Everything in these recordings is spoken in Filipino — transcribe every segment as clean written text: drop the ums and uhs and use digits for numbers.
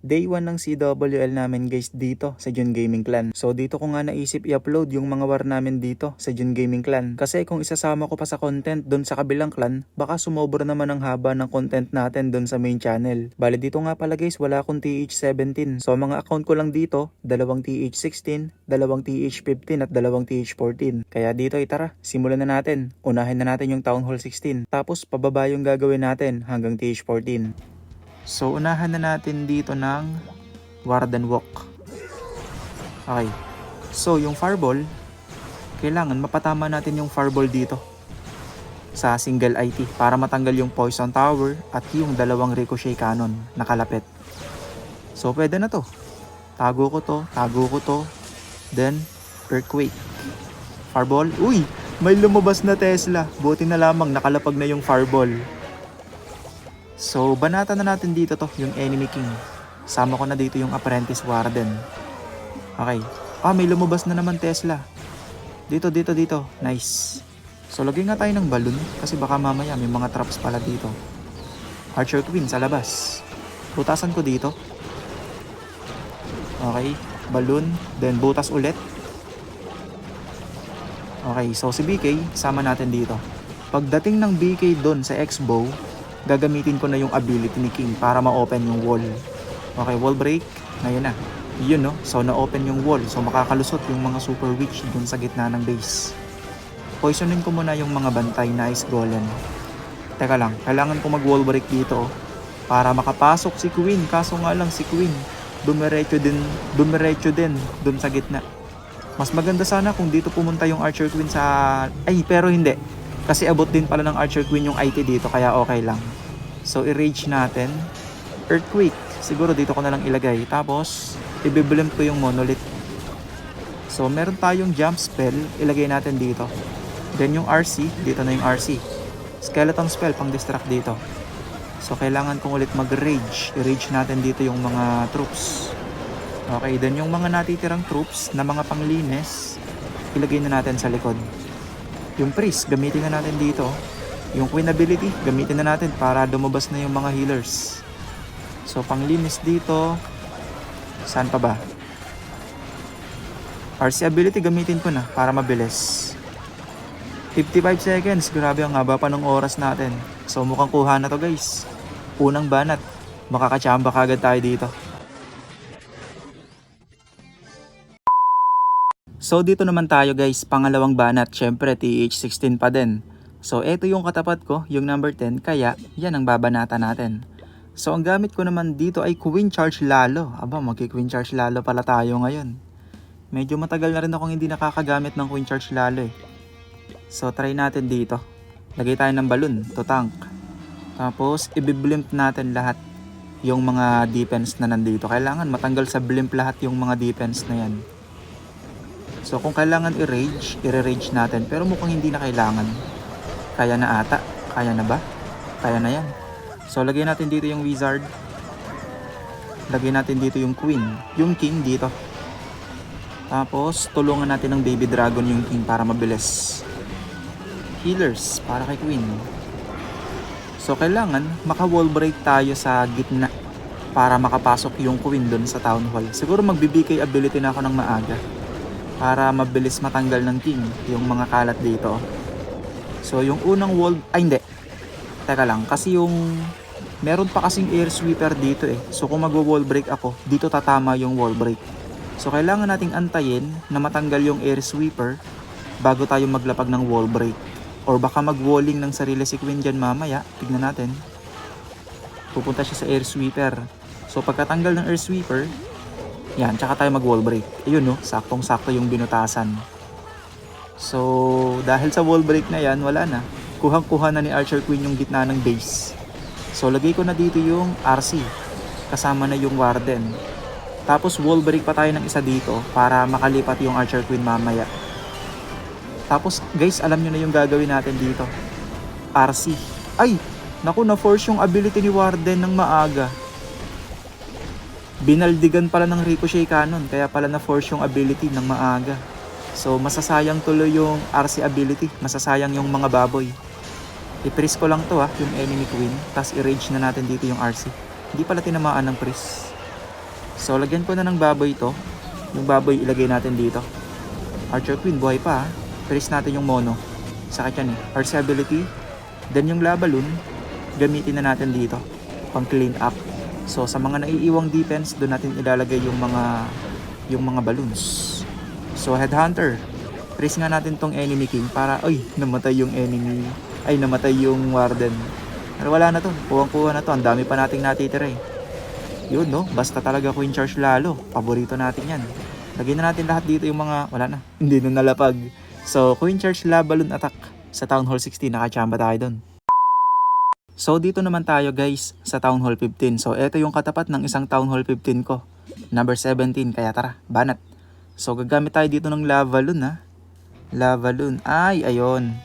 Day 1 ng CWL namin guys dito sa Jun Gaming Clan. So dito ko nga naisip i-upload yung mga war namin dito sa Jun Gaming Clan. Kasi kung isasama ko pa sa content doon sa kabilang clan, baka sumobra naman ang haba ng content natin doon sa main channel. Bale dito nga pala guys, wala akong TH17. So mga account ko lang dito, dalawang TH16, dalawang TH15 at dalawang TH14. Kaya dito ay tara, simulan na natin. Unahin na natin yung Town Hall 16. Tapos pababa yung gagawin natin hanggang TH14. So, unahan na natin dito ng Warden Walk. Okay. So, yung Fireball, kailangan mapatama natin yung Fireball dito sa single IT para matanggal yung Poison Tower at yung dalawang Ricochet Cannon na kalapit. So, pwede na to. Tago ko to. Then, Earthquake. Fireball. Uy! May lumabas na Tesla. Buti na lamang nakalapag na yung Fireball. So, banata na natin dito to, yung Enemy King. Sama ko na dito yung Apprentice Warden. Okay. May lumabas na naman Tesla. Dito. Nice. So, lagyan nga tayo ng balloon kasi baka mamaya may mga traps pala dito. Archer Queen sa labas. Butasan ko dito. Okay. Balloon. Then, butas ulit. Okay. So, si BK, sama natin dito. Pagdating ng BK doon sa X-Bow, gagamitin ko na yung ability ni King para ma-open yung wall. Okay, wall break. Ngayon na. Yun no. So, na-open yung wall. So, makakalusot yung mga super witch dun sa gitna ng base. Poisonin ko muna yung mga bantay na Ice Golem. Teka lang. Kailangan ko mag-wall break dito para makapasok si Queen. Kaso nga lang si Queen dumiretso din dun sa gitna. Mas maganda sana kung dito pumunta yung Archer Queen sa... pero hindi. Kasi abot din pala ng Archer Queen yung IT dito, kaya okay lang. So, i-rage natin. Earthquake. Siguro dito ko na lang ilagay. Tapos, i-blimp ko yung Monolith. So, meron tayong jump spell. Ilagay natin dito. Then yung RC. Dito na yung RC. Skeleton spell pang distract dito. So, kailangan kong ulit mag-rage. I-rage natin dito yung mga troops. Okay, then yung mga natitirang troops na mga panglinis, ilagay na natin sa likod. Yung priest, gamitin na natin dito. Yung queen ability, gamitin na natin para dumabas na yung mga healers. So, panglinis dito. Saan pa ba? RC ability, gamitin ko na para mabilis. 55 seconds. Grabe, ang haba pa ng oras natin. So, mukhang kuha na to guys. Unang banat. Makakachamba kagad tayo dito. So dito naman tayo guys, pangalawang banat, syempre TH16 pa din. So eto yung katapat ko, yung number 10, kaya yan ang babanata natin. So ang gamit ko naman dito ay Queen Charge Lalo. Aba, magki-Queen Charge Lalo pala tayo ngayon. Medyo matagal na rin akong hindi nakakagamit ng Queen Charge Lalo eh. So try natin dito. Lagay tayo ng balloon to tank. Tapos i-blimp natin lahat yung mga defense na nandito. Kailangan matanggal sa blimp lahat yung mga defense na yan. So kung kailangan i-rage natin. Pero mukhang hindi na kailangan. Kaya na ata. Kaya na ba? Kaya na yan. So lagyan natin dito yung wizard. Lagyan natin dito yung queen. Yung king dito. Tapos tulungan natin ng baby dragon yung king para mabilis. Healers para kay queen. So kailangan maka-wall break tayo sa gitna para makapasok yung queen dun sa town hall. Siguro magbibigay ability na ako ng maaga para mabilis matanggal ng king yung mga kalat dito. So yung unang wall, hindi. Teka lang, kasi yung meron pa kasing air sweeper dito eh. So kung mag-wall break ako, dito tatama yung wall break. So kailangan nating antayin na matanggal yung air sweeper bago tayo maglapag ng wall break. Or baka mag-walling ng sarili si Queen dyan mamaya. Tignan natin. Pupunta siya sa air sweeper. So pagkatanggal ng air sweeper, yan, tsaka tayo mag-wall break. Ayun no, saktong-sakto yung binutasan. So, dahil sa wall break na yan, wala na. Kuhang-kuha na ni Archer Queen yung gitna ng base. So, lagay ko na dito yung RC. Kasama na yung Warden. Tapos, wall break pa tayo ng isa dito para makalipat yung Archer Queen mamaya. Tapos, guys, alam nyo na yung gagawin natin dito. RC. Ay! Naku, na-force yung ability ni Warden ng maaga. Binaldigan pala ng Ricochet Cannon, kaya pala na-force yung ability ng maaga. So, masasayang tuloy yung RC ability. Masasayang yung mga baboy. I-freeze ko lang to yung enemy queen. Tapos i-rage na natin dito yung RC. Hindi pala tinamaan ng freeze. So lagyan ko na ng baboy to. Yung baboy ilagay natin dito. Archer Queen buhay pa ha. Press natin yung mono. Sakit yan eh. RC ability. Then yung Laballoon, gamitin na natin dito. Pang clean up. So sa mga naiiwang defense, doon natin ilalagay yung mga balloons. So Headhunter. Press nga natin tong enemy king para namatay yung enemy. Namatay yung warden. Pero wala na to. Kuwang-kuha na to. Ang dami pa nating natitira eh. Yun no, basta talaga Queen Charge lalo. Paborito natin yan. Lagyan na natin lahat dito yung mga, wala na. Hindi na nalapag. So, Queen Charge Laballoon attack sa Town Hall 16. Nakachamba tayo dun. So, dito naman tayo guys sa Town Hall 15. So, eto yung katapat ng isang Town Hall 15 ko. Number 17. Kaya tara, banat. So, gagamit tayo dito ng Laballoon ha. Laballoon. Ayun.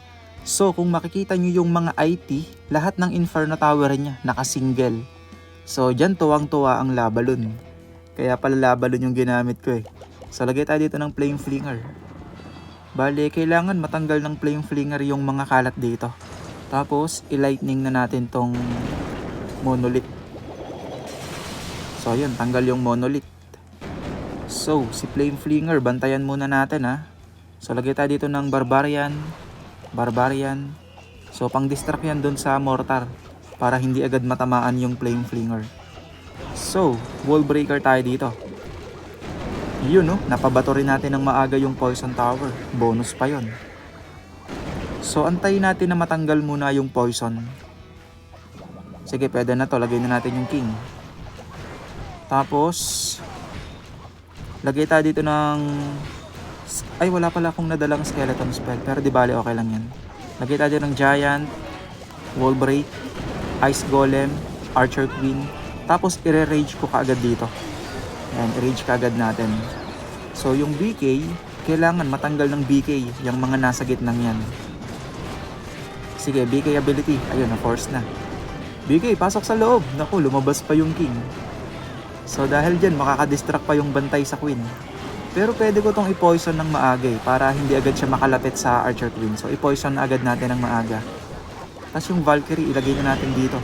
So, kung makikita nyo yung mga IT, lahat ng Inferno Tower niya naka-single. So, dyan tuwang-tuwa ang Laballoon. Kaya pala Laballoon yung ginamit ko eh. So, lagay tayo dito ng Flame Flinger. Bale, kailangan matanggal ng Flame Flinger yung mga kalat dito. Tapos, i-lightning na natin tong Monolith. So, yun, tanggal yung Monolith. So, si Flame Flinger, bantayan muna natin ha. So, lagay tayo dito ng Barbarian. So, pang-distract yan dun sa Mortar. Para hindi agad matamaan yung Flame Flinger. So, Wall Breaker tayo dito. Yun no, napabato rin natin ng maaga yung Poison Tower. Bonus pa yon. So, antayin natin na matanggal muna yung Poison. Sige, pwede na to. Lagay na natin yung King. Tapos, lagay tayo dito ng... wala pala akong nadalang Skeleton Spell. Pero di bale, okay lang yan. Lagay tayo dito ng Giant, Wall Break, Ice Golem, Archer Queen. Tapos i-rage ko kaagad dito. Ayan, i-rage kaagad natin. So yung BK, kailangan matanggal ng BK yung mga nasa gitnang yan. Sige, BK ability. Ayun, na-force na. BK, pasok sa loob. Naku, lumabas pa yung King. So dahil dyan, makakadistract pa yung bantay sa Queen. Pero pwede ko tong i-poison ng maaga para hindi agad siya makalapit sa Archer Queen. So i-poison na agad natin ng maaga. Tapos yung Valkyrie, ilagay na natin dito.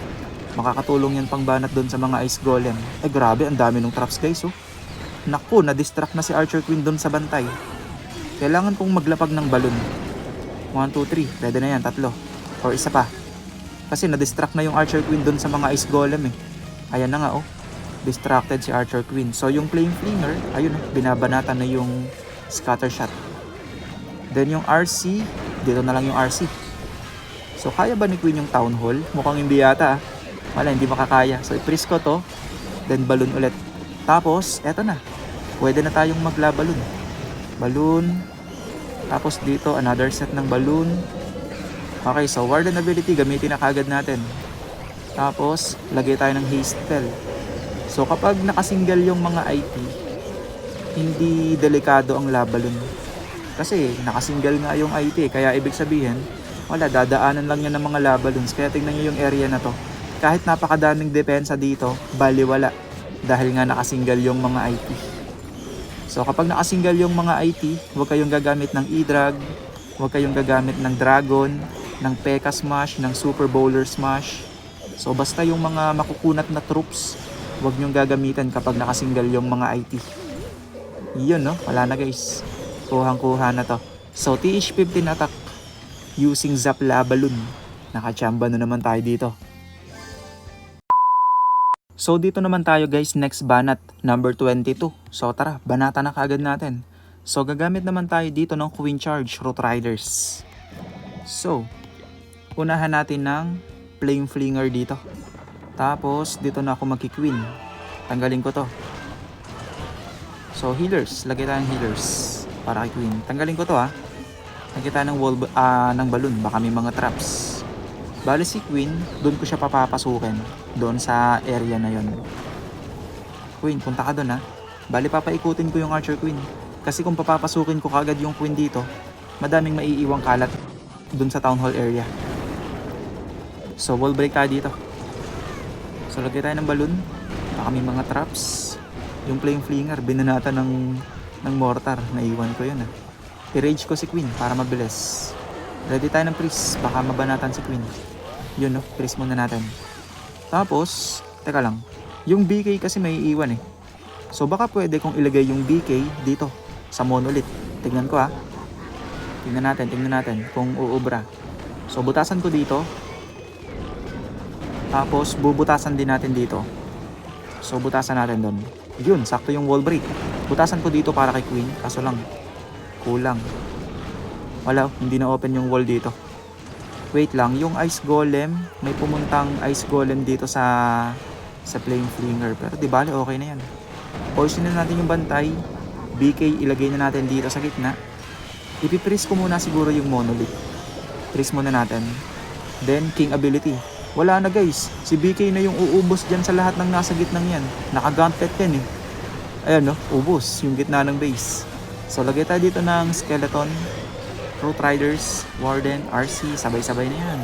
Makakatulong yan pang banat doon sa mga Ice Golem. Grabe, ang dami ng traps guys oh. Naku, na-distract na si Archer Queen doon sa bantay. Kailangan kong maglapag ng balon. 1, 2, 3. Pwede na yan, 3. Or isa pa. Kasi na-distract na yung Archer Queen doon sa mga Ice Golem eh. Ayan na nga oh. Distracted si Archer Queen. So yung Flame Flinger, ayun oh, binabanatan na yung Scatter Shot. Then yung RC, dito na lang yung RC. So, kaya ba ni Queen yung Town Hall? Mukhang hindi yata. Wala, hindi makakaya. So, i-freeze ko to. Then, balloon ulit. Tapos, eto na. Pwede na tayong maglaballoon. Balloon. Tapos, dito, another set ng balloon. Okay, so, Warden ability, gamitin na kagad natin. Tapos, lagay tayo ng haste spell. So, kapag nakasingle yung mga IT, hindi delikado ang Laballoon. Kasi, nakasingle nga yung IT. Kaya, ibig sabihin, wala, dadaanan lang yan ng mga Laballoons. Kaya tingnan nyo yung area na to. Kahit napakadaming depensa dito, baliwala. Dahil nga nakasingle yung mga IT. So kapag nakasingle yung mga IT, huwag kayong gagamit ng E-Drag, huwag kayong gagamit ng Dragon, ng P.E.K.K.A Smash, ng Super Bowler Smash. So basta yung mga makukunat na troops, huwag nyong gagamitin kapag nakasingle yung mga IT. Yun no, wala na guys. Kuhang-kuha na to. So TH15 attack using Zap Laballoon. Nakachamba na naman tayo dito. So dito naman tayo guys, next banat, number 22. So tara, banata na kagad natin. So gagamit naman tayo dito ng Queen Charge Root Riders. So, unahan natin ng Flame Flinger dito. Tapos dito na ako magki-Queen. Tanggalin ko to. So healers, lagay tayo ng healers para kay Queen. Tanggalin ko to ha. Nakita ng wall ng balloon, baka may mga traps. Bale si Queen, doon ko siya papapasukin. Doon sa area na yon. Queen, punta ka doon ha. Bale papaikutin ko yung Archer Queen. Kasi kung papapasukin ko kagad yung Queen dito, madaming maiiwang kalat doon sa Town Hall area. So wall break tayo dito. So lagay tayo ng balloon. Baka may mga traps. Yung Flame Flinger, binanata ng mortar. Naiwan ko yun ha. I-rage ko si Queen para mabilis. Ready tayo ng priest. Baka mabanatan si Queen. Yun no, priest muna natin. Tapos, teka lang. Yung BK kasi may iiwan eh. So baka pwede kong ilagay yung BK dito sa monolith. Tignan ko Tingnan natin kung uubra. So butasan ko dito. Tapos bubutasan din natin dito. So butasan natin doon. Yun, sakto yung wall break. Butasan ko dito para kay Queen. Kaso lang, kulang. Wala, hindi na open yung wall dito. Wait lang, yung ice golem, may pumuntang ice golem dito sa flame flinger. Pero di bale, okay na yan. Poison na natin yung bantay. BK ilagay na natin dito sa gitna. Ipiprease ko muna siguro yung monolith. Freeze muna natin. Then king ability. Wala na guys. Si BK na yung uubos dyan sa lahat ng nasa gitnang yan. Naka-gauntlet yan Ayan ubos yung gitna ng base. So lagay tayo dito ng skeleton, Root Riders, Warden, RC. Sabay-sabay na yan.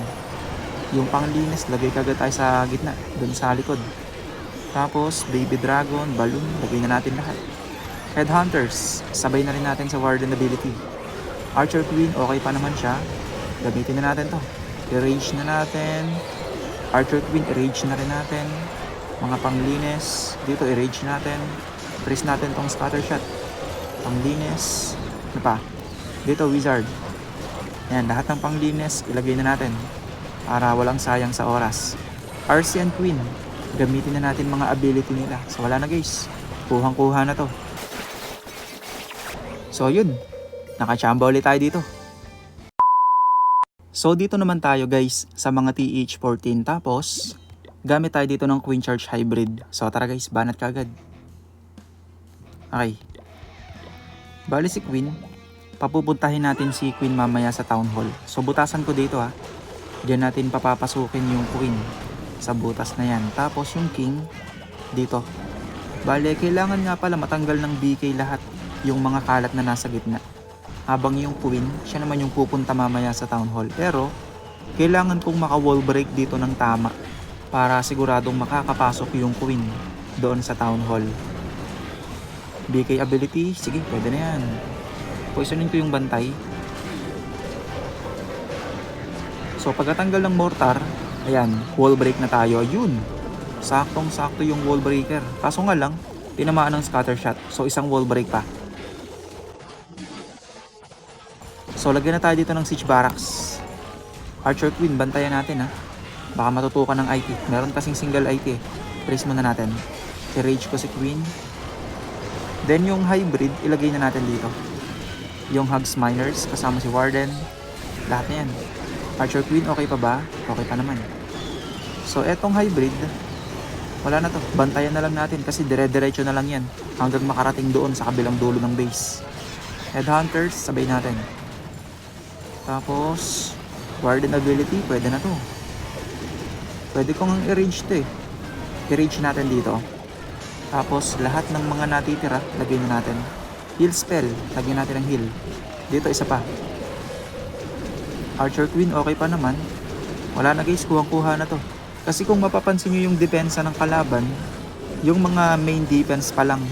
Yung panglinis, lagay kagad tayo sa gitna. Dun sa likod. Tapos baby dragon, balloon. Lagay na natin lahat. Headhunters. Sabay na rin natin sa Warden ability. Archer Queen, okay pa naman siya. Gamitin na natin to. I-rage na natin. Archer Queen, i-rage na rin natin. Mga panglinis, dito i-rage natin. Press natin tong scatter shot. Panglinis. Ano pa? Dito, wizard. Ayan, lahat ng panglinis, ilagay na natin. Para walang sayang sa oras. RC and Queen, gamitin na natin mga ability nila. So wala na guys. Kuhang-kuha na to. So yun. Nakachamba ulit tayo dito. So dito naman tayo guys sa mga TH14. Tapos gamit tayo dito ng Queen Charge Hybrid. So tara guys, banat ka agad. Okay. Bali si Queen, papupuntahin natin si Queen mamaya sa Town Hall. So butasan ko dito Diyan natin papapasukin yung Queen sa butas na yan. Tapos yung King dito. Bali kailangan nga pala matanggal ng BK lahat yung mga kalat na nasa gitna. Habang yung Queen, siya naman yung pupunta mamaya sa Town Hall. Pero, kailangan kong maka-wall break dito ng tama para siguradong makakapasok yung Queen doon sa Town Hall. BK ability, sige, pwede na yan. Poisonin ko yung bantay. So, pagkatanggal ng mortar, ayan, wall break na tayo. Ayun, saktong-sakto yung wall breaker. Kaso nga lang, tinamaan ng scatter shot. So, isang wall break pa. So, lagyan na tayo dito ng siege barracks. Archer Queen, bantayan natin Baka matutukan ng IT. Meron kasing single IT Press muna natin. I-rage ko si Queen. Then yung hybrid, ilagay na natin dito. Yung Hugs Miners, kasama si Warden. Lahat na yan. Archer Queen, okay pa ba? Okay pa naman. So, etong hybrid, wala na to. Bantayan na lang natin kasi dire-diretso na lang yan. Hanggang makarating doon sa kabilang dulo ng base. Headhunters, sabay natin. Tapos, Warden ability, pwede na to. Pwede kong i-rage to I-rage natin dito. Tapos, lahat ng mga natitira, lagay na natin. Heal spell, lagyan natin ng heal. Dito, isa pa. Archer Queen, okay pa naman. Wala na guys, kuhang-kuha na to. Kasi kung mapapansin nyo yung depensa ng kalaban, yung mga main defense pa lang,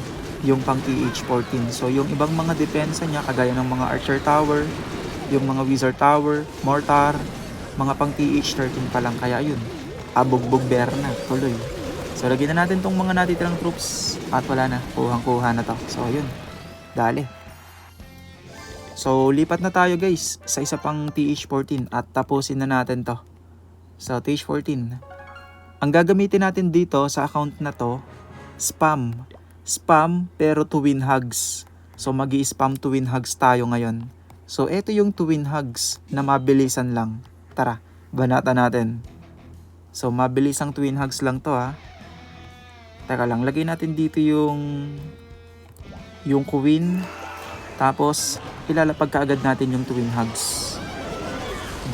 yung pang TH14. So, yung ibang mga depensa niya, kagaya ng mga Archer Tower, yung mga Wizard Tower, Mortar, mga pang TH13 pa lang. Kaya yun, abugbog bear na, tuloy. So lagyan na natin tong mga natitirang troops. At wala na, kuhang-kuha na to. So yun, dali. So lipat na tayo guys sa isa pang TH14 at tapusin na natin to. So TH14, ang gagamitin natin dito sa account na to, spam. Spam pero to win hugs. So magi-spam to win hugs tayo ngayon. So, ito yung twin hugs na mabilisan lang. Tara, banata natin. So, mabilisang twin hugs lang to Teka lang, lagay natin dito yung Queen. Tapos, ilalapag kaagad natin yung twin hugs.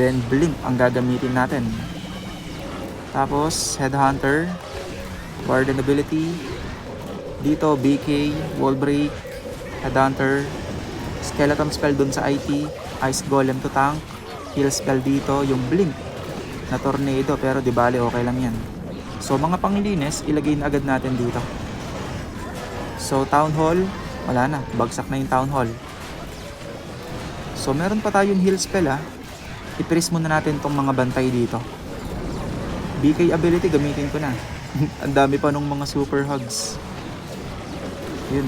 Then, blink ang gagamitin natin. Tapos, Headhunter, Warden ability. Dito, BK, Wall Break, Headhunter, Skeleton spell dun sa IT, Ice Golem to tank, Heal spell dito, yung Blink na Tornado, pero di bale okay lang yan. So mga panglinis, ilagay na agad natin dito. So Town Hall, wala na, bagsak na yung Town Hall. So meron pa tayong heal spell I-press muna natin tong mga bantay dito. BK ability gamitin ko na. Ang dami pa nung mga super hugs. Yun,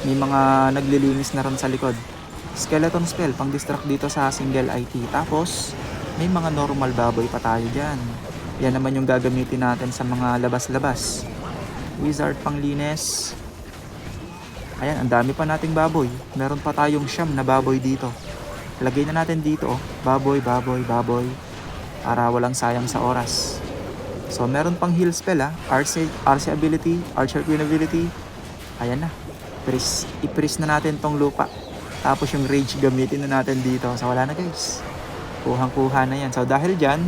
may mga naglilinis na rin sa likod. Skeleton spell, pang distract dito sa single IT. Tapos, may mga normal baboy pa tayo dyan. Yan naman yung gagamitin natin sa mga labas-labas. Wizard pang linis. Ayan, ang dami pa nating baboy. Meron pa tayong siyam na baboy dito. Lagay na natin dito, oh. Baboy, baboy, baboy. Para walang sayang sa oras. So, meron pang heal spell, RC ability, Archer Queen ability. Ayan na. I-freeze na natin tong lupa. Tapos yung rage gamitin na natin dito. So, wala na guys. Kuhang-kuha na yan. So, dahil dyan,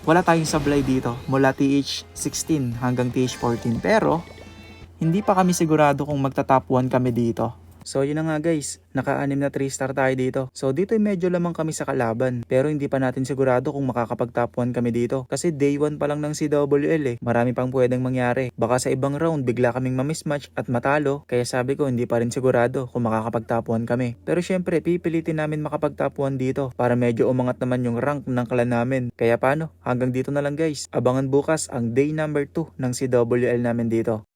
wala tayong sablay dito. Mula TH16 hanggang TH14. Pero, hindi pa kami sigurado kung magta-top 1 kami dito. So yun na nga guys, naka-anim na 3-star tayo dito. So dito medyo lamang kami sa kalaban. Pero hindi pa natin sigurado kung makakapag-top 1 kami dito. Kasi day 1 pa lang ng CWL Marami pang pwedeng mangyari. Baka sa ibang round bigla kaming mamismatch at matalo. Kaya sabi ko hindi pa rin sigurado kung makakapag-top 1 kami. Pero syempre pipilitin namin makapag-top 1 dito. Para medyo umangat naman yung rank ng clan namin. Kaya paano? Hanggang dito na lang guys. Abangan bukas ang day number 2 ng CWL namin dito.